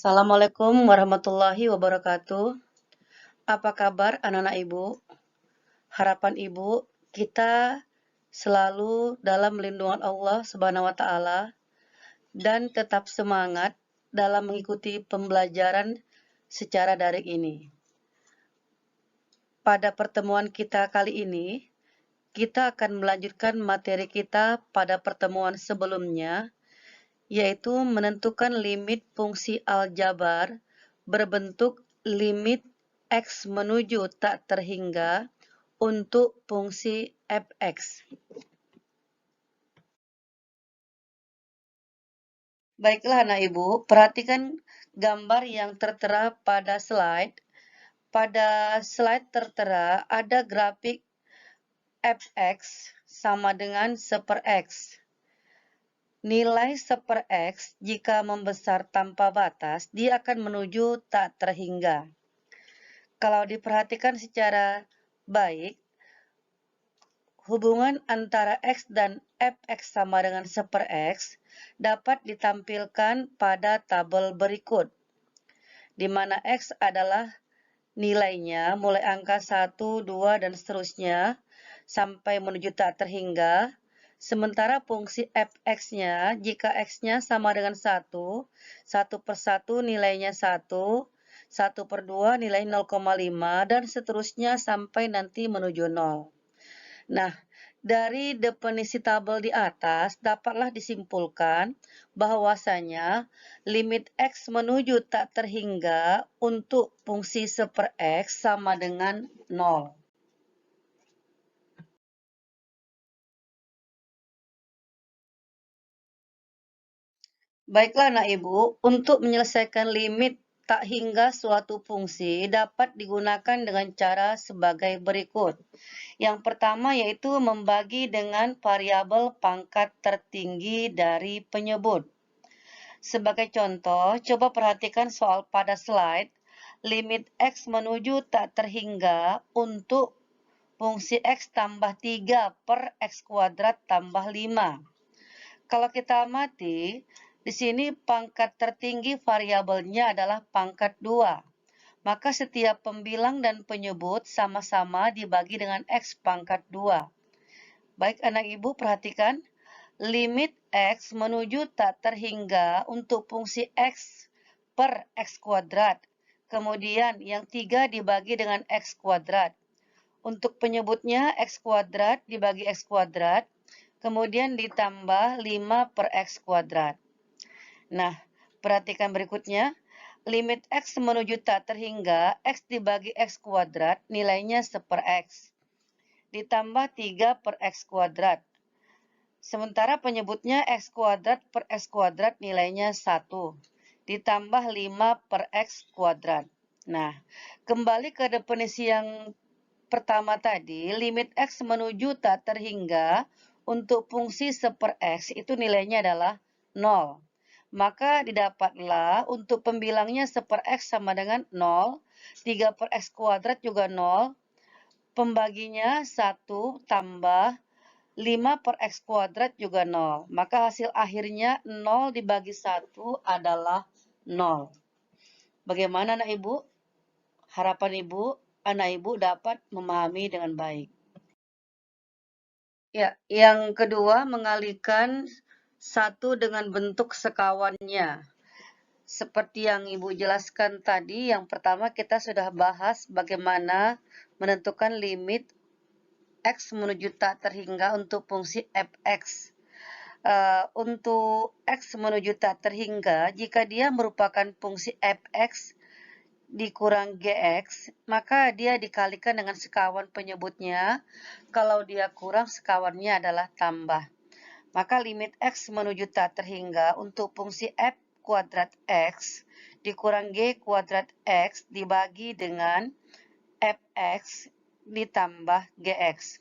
Assalamualaikum warahmatullahi wabarakatuh. Apa kabar anak-anak Ibu? Harapan Ibu, kita selalu dalam lindungan Allah Subhanahu wa taala dan tetap semangat dalam mengikuti pembelajaran secara daring ini. Pada pertemuan kita kali ini, kita akan melanjutkan materi kita pada pertemuan sebelumnya, yaitu menentukan limit fungsi aljabar berbentuk limit X menuju tak terhingga untuk fungsi fx. Baiklah anak ibu, perhatikan gambar yang tertera pada slide. Pada slide tertera ada grafik fx sama dengan 1/x. Nilai 1/x jika membesar tanpa batas, dia akan menuju tak terhingga. Kalau diperhatikan secara baik, hubungan antara x dan fx sama dengan 1/x dapat ditampilkan pada tabel berikut, di mana x adalah nilainya mulai angka 1, 2, dan seterusnya sampai menuju tak terhingga. Sementara fungsi fx-nya, jika x-nya sama dengan 1, 1/1 nilainya 1, 1/2 nilai 0,5, dan seterusnya sampai nanti menuju 0. Nah, dari definisi tabel di atas dapatlah disimpulkan bahwasanya limit x menuju tak terhingga untuk fungsi 1/x sama dengan 0. Baiklah anak ibu, untuk menyelesaikan limit tak hingga suatu fungsi dapat digunakan dengan cara sebagai berikut. Yang pertama yaitu membagi dengan variabel pangkat tertinggi dari penyebut. Sebagai contoh, coba perhatikan soal pada slide. Limit x menuju tak terhingga untuk fungsi x tambah 3/x² tambah 5. Kalau kita amati, di sini pangkat tertinggi variabelnya adalah pangkat 2. Maka setiap pembilang dan penyebut sama-sama dibagi dengan x pangkat 2. Baik anak ibu, perhatikan. Limit x menuju tak terhingga untuk fungsi x per x². Kemudian yang 3 dibagi dengan x². Untuk penyebutnya x² dibagi x². Kemudian ditambah 5/x². Nah, perhatikan berikutnya. Limit x menuju tak terhingga, x dibagi x² nilainya 1/x. Ditambah 3/x². Sementara penyebutnya x² per x² nilainya 1. Ditambah 5/x². Nah, kembali ke definisi yang pertama tadi, limit x menuju tak terhingga untuk fungsi 1/x itu nilainya adalah 0. Maka didapatlah untuk pembilangnya 1/x sama dengan 0, 3/x² juga 0, pembaginya 1 tambah 5/x² juga 0. Maka hasil akhirnya 0 dibagi 1 adalah 0. Bagaimana anak ibu? Harapan ibu, anak ibu dapat memahami dengan baik. Ya, yang kedua mengalihkan satu dengan bentuk sekawannya. Seperti yang Ibu jelaskan tadi, yang pertama kita sudah bahas bagaimana menentukan limit x menuju tak terhingga untuk fungsi fx. Untuk x menuju tak terhingga, jika dia merupakan fungsi fx dikurang gx, maka dia dikalikan dengan sekawan penyebutnya. Kalau dia kurang, sekawannya adalah tambah. Maka limit x menuju tak terhingga untuk fungsi f² x dikurang g² x dibagi dengan fx ditambah gx.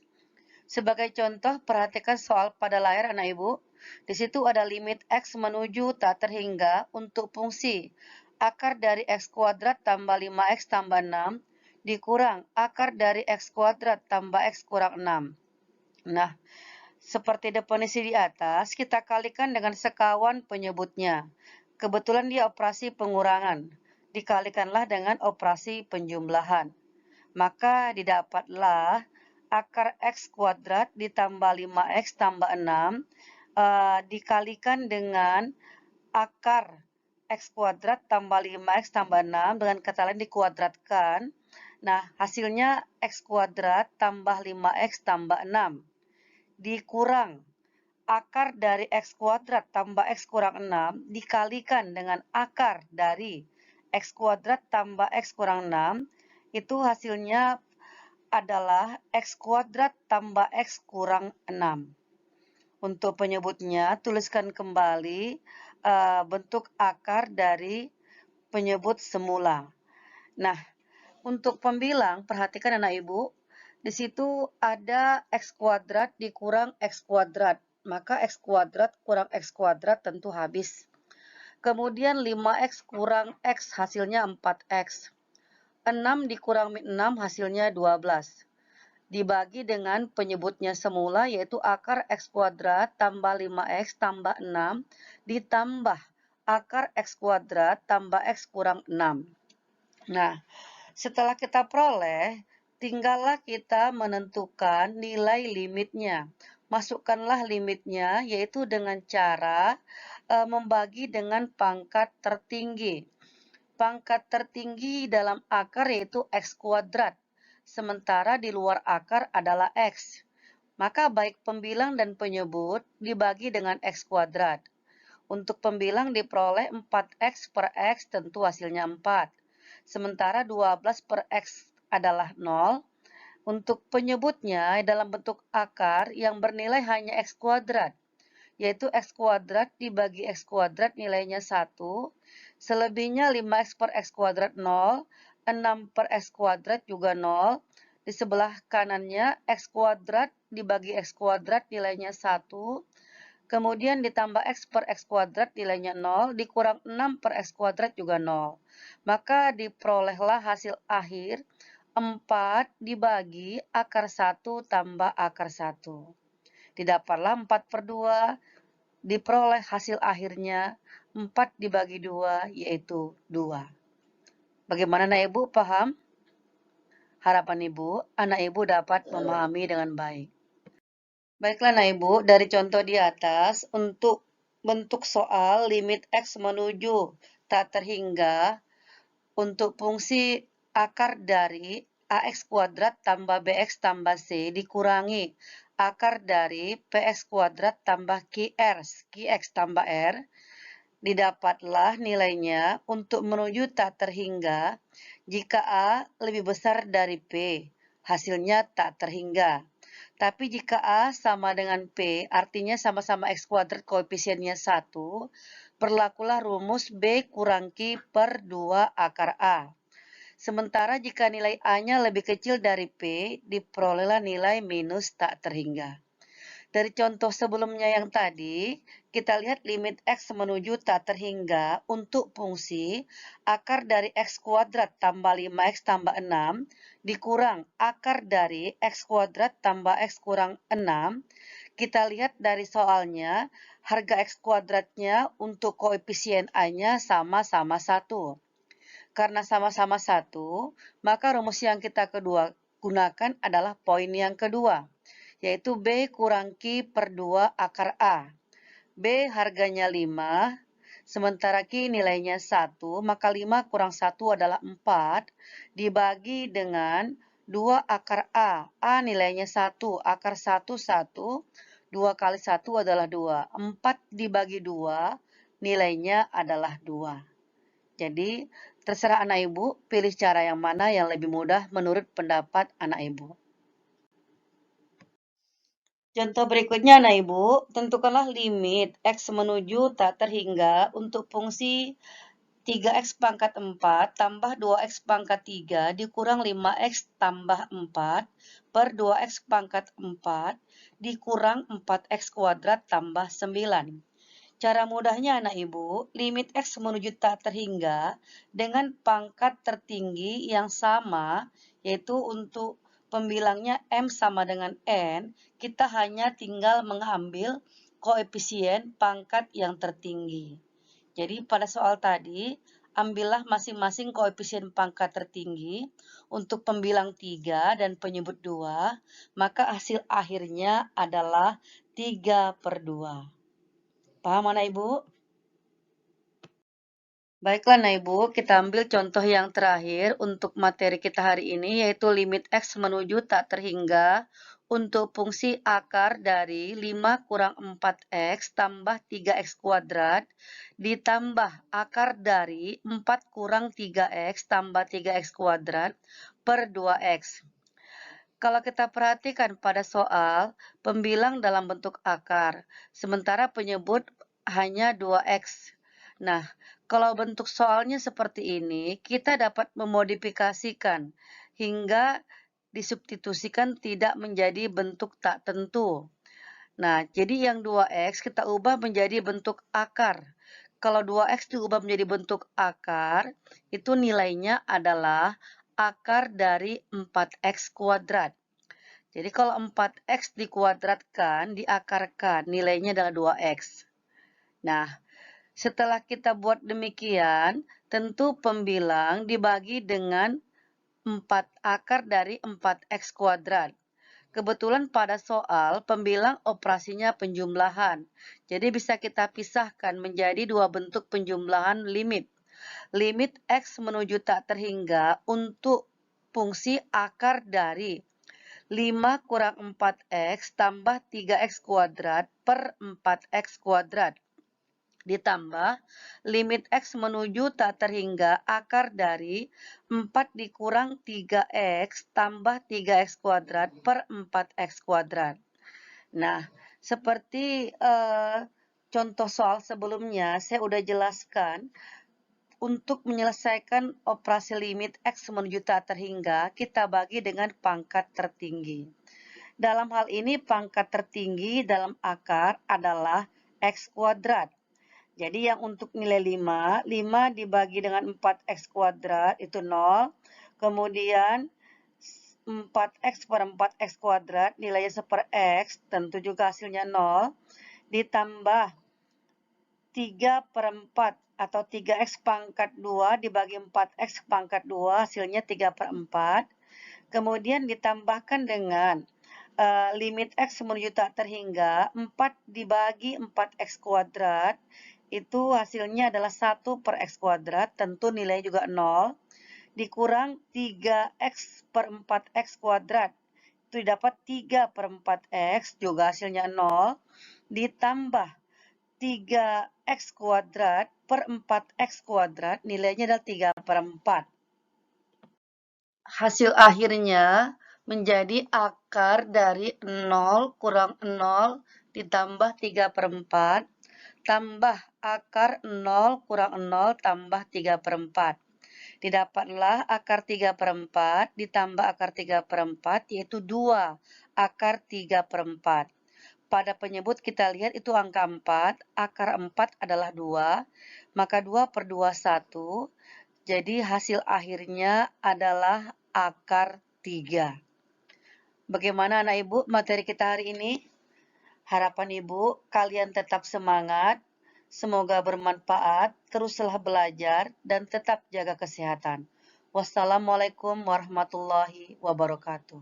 Sebagai contoh, perhatikan soal pada layar anak ibu. Di situ ada limit x menuju tak terhingga untuk fungsi akar dari x² tambah 5x tambah 6 dikurang akar dari x² tambah x kurang 6. Nah, seperti definisi di atas, kita kalikan dengan sekawan penyebutnya. Kebetulan dia operasi pengurangan. Dikalikanlah dengan operasi penjumlahan. Maka didapatlah akar X kuadrat ditambah 5X tambah 6 dikalikan dengan akar X kuadrat tambah 5X tambah 6 dengan kata lain dikuadratkan. Nah, hasilnya X kuadrat tambah 5X tambah 6 dikurang akar dari X kuadrat tambah X kurang 6 dikalikan dengan akar dari X kuadrat tambah X kurang 6, itu hasilnya adalah X kuadrat tambah X kurang 6. Untuk penyebutnya, tuliskan kembali bentuk akar dari penyebut semula. Nah, untuk pembilang, perhatikan anak ibu, di situ ada X kuadrat dikurang X kuadrat. Maka X kuadrat kurang X kuadrat tentu habis. Kemudian 5X kurang X hasilnya 4X. 6 dikurang 6 hasilnya 12. Dibagi dengan penyebutnya semula yaitu akar X kuadrat tambah 5X tambah 6 ditambah akar X kuadrat tambah X kurang 6. Nah, setelah kita peroleh, tinggallah kita menentukan nilai limitnya. Masukkanlah limitnya yaitu dengan cara membagi dengan pangkat tertinggi. Pangkat tertinggi dalam akar yaitu X kuadrat, sementara di luar akar adalah X. Maka baik pembilang dan penyebut dibagi dengan X kuadrat. Untuk pembilang diperoleh 4X per X tentu hasilnya 4. Sementara 12 per X adalah 0. Untuk penyebutnya dalam bentuk akar yang bernilai hanya X kuadrat, yaitu X kuadrat dibagi X kuadrat nilainya 1. Selebihnya 5X per X kuadrat 0, 6 per X kuadrat juga 0. Di sebelah kanannya X kuadrat dibagi X kuadrat nilainya 1. Kemudian ditambah X per X kuadrat nilainya 0, dikurang 6 per X kuadrat juga 0. Maka diperolehlah hasil akhir 4 dibagi akar 1 tambah akar 1. Didapatlah 4 per 2, diperoleh hasil akhirnya 4 dibagi 2 yaitu 2. Bagaimana anak ibu paham? Harapan ibu, anak ibu dapat memahami dengan baik. Baiklah anak ibu, dari contoh di atas, untuk bentuk soal limit X menuju tak terhingga untuk fungsi akar dari AX kuadrat tambah BX tambah C dikurangi akar dari PX kuadrat tambah QX tambah R, didapatlah nilainya untuk menuju tak terhingga jika A lebih besar dari P, hasilnya tak terhingga. Tapi jika A sama dengan P, artinya sama-sama X kuadrat koefisiennya 1, berlakulah rumus B kurang Q per 2 akar A. Sementara jika nilai A-nya lebih kecil dari P, diperolehlah nilai minus tak terhingga. Dari contoh sebelumnya yang tadi, kita lihat limit X menuju tak terhingga untuk fungsi akar dari X kuadrat tambah 5X tambah 6 dikurang akar dari X kuadrat tambah X kurang 6. Kita lihat dari soalnya, harga X kuadratnya untuk koefisien A-nya sama-sama 1. Karena sama-sama 1, maka rumus yang kita kedua gunakan adalah poin yang kedua, yaitu B kurang Q per 2 akar A. B harganya 5, sementara Q nilainya 1, maka 5 kurang 1 adalah 4, dibagi dengan 2 akar A. A nilainya 1, akar 1, 1, 2 kali 1 adalah 2. 4 dibagi 2, nilainya adalah 2. Jadi, terserah anak ibu pilih cara yang mana yang lebih mudah menurut pendapat anak ibu. Contoh berikutnya anak ibu, tentukanlah limit X menuju tak terhingga untuk fungsi 3X pangkat 4 tambah 2X pangkat 3 dikurang 5X tambah 4 per 2X pangkat 4 dikurang 4X kuadrat tambah 9. Cara mudahnya anak ibu, limit X menuju tak terhingga dengan pangkat tertinggi yang sama, yaitu untuk pembilangnya M sama dengan N, kita hanya tinggal mengambil koefisien pangkat yang tertinggi. Jadi pada soal tadi, ambillah masing-masing koefisien pangkat tertinggi untuk pembilang 3 dan penyebut 2, maka hasil akhirnya adalah 3/2. Paham anak Ibu? Baiklah Nah Ibu, kita ambil contoh yang terakhir untuk materi kita hari ini, yaitu limit X menuju tak terhingga untuk fungsi akar dari 5 kurang 4X tambah 3X kuadrat ditambah akar dari 4 kurang 3X tambah 3X kuadrat per 2X. Kalau kita perhatikan pada soal, pembilang dalam bentuk akar, sementara penyebut hanya 2X. Nah, kalau bentuk soalnya seperti ini, kita dapat memodifikasikan hingga disubstitusikan tidak menjadi bentuk tak tentu. Nah, jadi yang 2X kita ubah menjadi bentuk akar. Kalau 2X diubah menjadi bentuk akar, itu nilainya adalah akar dari 4X kuadrat. Jadi kalau 4X dikuadratkan, diakarkan, nilainya adalah 2X. Nah, setelah kita buat demikian, tentu pembilang dibagi dengan 4 akar dari 4X kuadrat. Kebetulan pada soal, pembilang operasinya penjumlahan. Jadi bisa kita pisahkan menjadi dua bentuk penjumlahan limit. Limit X menuju tak terhingga untuk fungsi akar dari 5 kurang 4X tambah 3X kuadrat per 4X kuadrat. Ditambah limit X menuju tak terhingga akar dari 4 dikurang 3X tambah 3X kuadrat per 4X kuadrat. Nah, seperti contoh soal sebelumnya, saya udah jelaskan, untuk menyelesaikan operasi limit X menuju tak terhingga, kita bagi dengan pangkat tertinggi. Dalam hal ini, pangkat tertinggi dalam akar adalah X kuadrat. Jadi yang untuk nilai 5 dibagi dengan 4X kuadrat itu 0. Kemudian 4X per 4X kuadrat nilainya 1/X, tentu juga hasilnya 0. Ditambah 3/4 atau 3X pangkat 2 dibagi 4X pangkat 2 hasilnya 3/4. Kemudian ditambahkan dengan limit X menuju tak terhingga 4 dibagi 4X kuadrat itu hasilnya adalah 1/X kuadrat, tentu nilai juga 0, dikurang 3X per 4X kuadrat, itu dapat 3/4X, juga hasilnya 0, ditambah 3X kuadrat per 4X kuadrat, nilainya adalah 3/4. Hasil akhirnya menjadi akar dari 0 kurang 0 ditambah 3/4 tambah akar 0 kurang 0 tambah 3/4. Didapatlah akar 3/4 ditambah akar 3/4 yaitu 2 akar 3/4. Pada penyebut kita lihat itu angka 4, akar 4 adalah 2, maka 2/2 1. Jadi hasil akhirnya adalah akar 3. Bagaimana anak Ibu materi kita hari ini? Harapan Ibu, kalian tetap semangat, semoga bermanfaat, teruslah belajar, dan tetap jaga kesehatan. Wassalamualaikum warahmatullahi wabarakatuh.